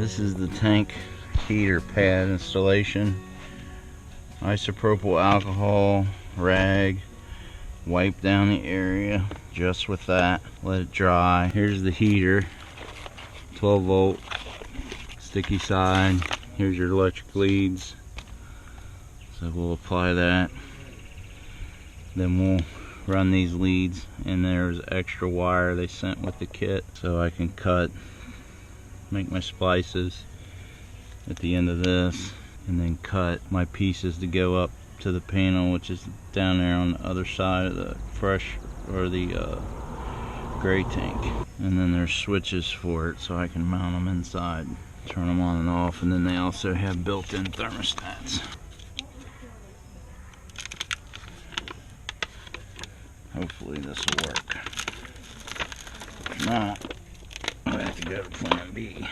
This is the tank heater pad installation. Isopropyl alcohol, rag, wipe down the area just with that, let it dry. Here's the heater, 12 volt, sticky side. Here's your electric leads. So we'll apply that. Then we'll run these leads, and there's extra wire they sent with the kit so I can make my splices at the end of this, and then cut my pieces to go up to the panel, which is down there on the other side of the gray tank. And then there's switches for it so I can mount them inside, turn them on and off, and then they also have built-in thermostats. Hopefully this will work. If not, I have to go to plan B.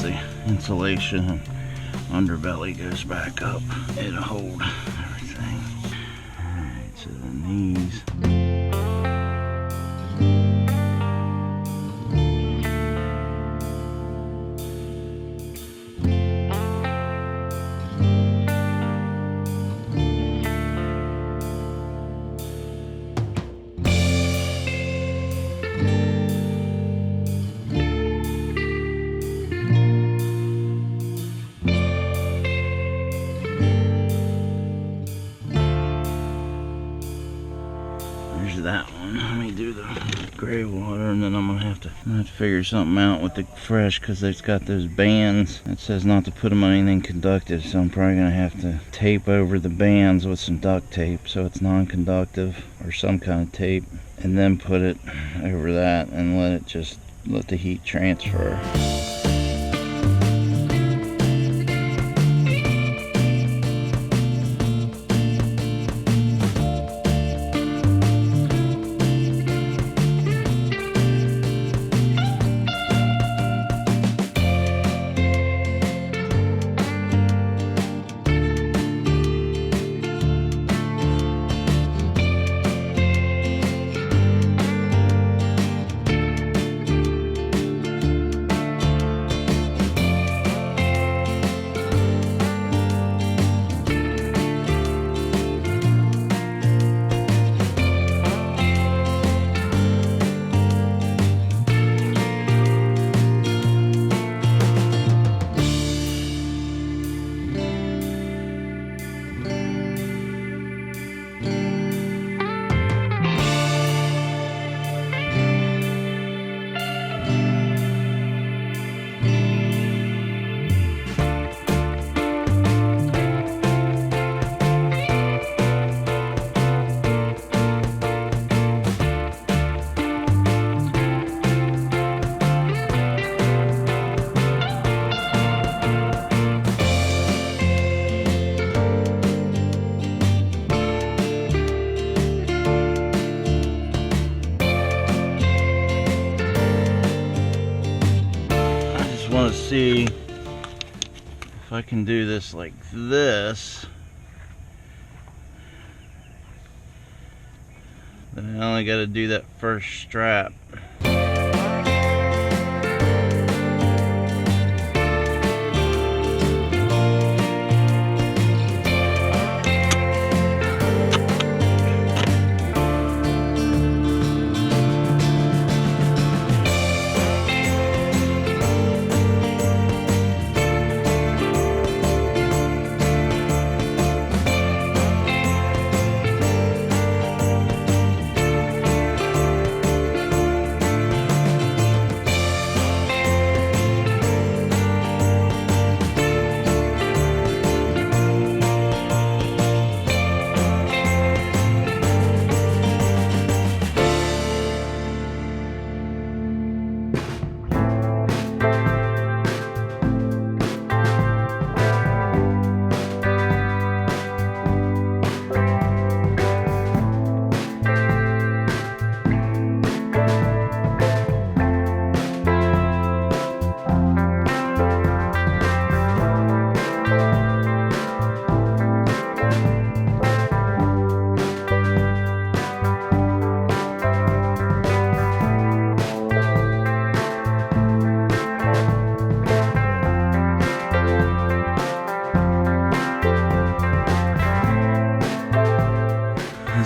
The insulation and underbelly goes back up, it'll hold everything. Alright, so then these. That one. Let me do the gray water, and then I'm gonna have to figure something out with the fresh, because they've got those bands. It says not to put them on anything conductive, so I'm probably gonna have to tape over the bands with some duct tape so it's non-conductive, or some kind of tape, and then put it over that and let the heat transfer. Want to see if I can do this like this. Then I only got to do that first strap.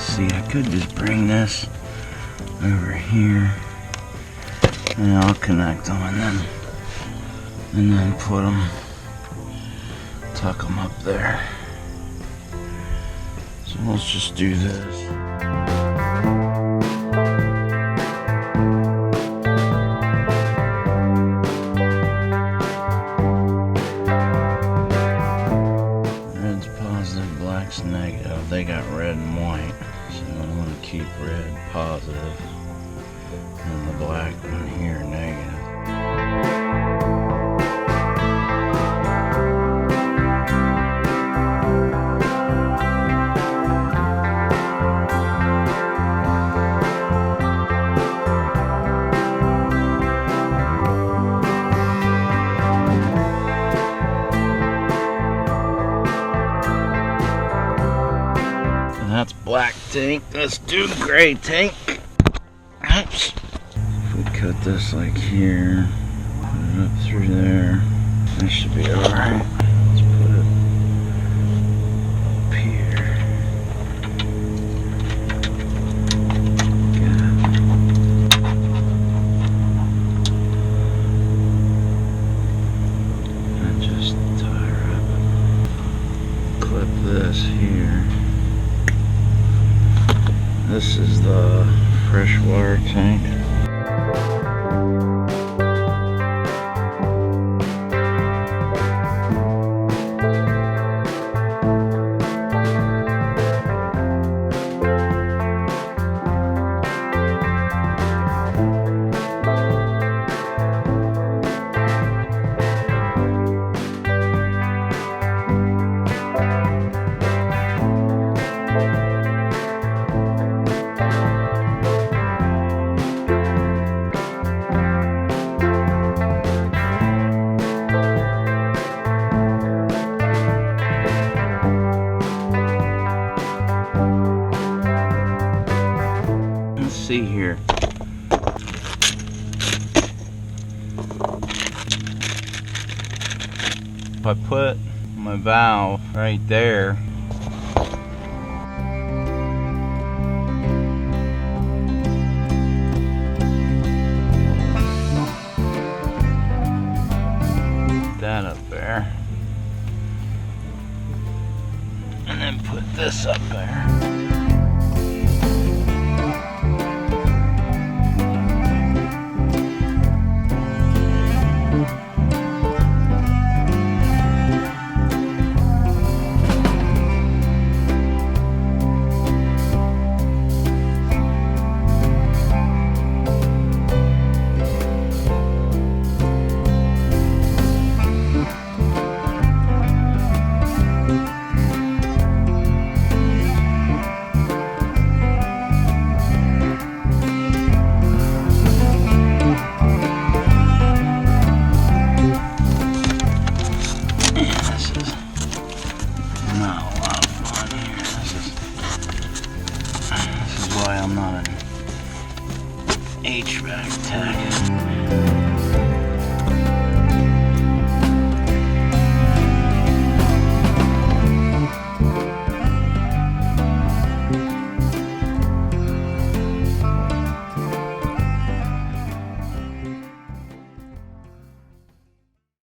Let's see, I could just bring this over here and I'll connect them and then put them, tuck them up there. So let's just do this. Red's positive, black's negative. They got red and white, so I'm going to keep red positive and the black one here negative. That's black tank. Let's do the gray tank. Oops. If we cut this like here, put it up through there, that should be alright. Let's put it up here. And just tie her up. Clip this here. This is the freshwater tank. See here. If I put my valve right there, that up there, and then put this up there. I'm not an HVAC tech.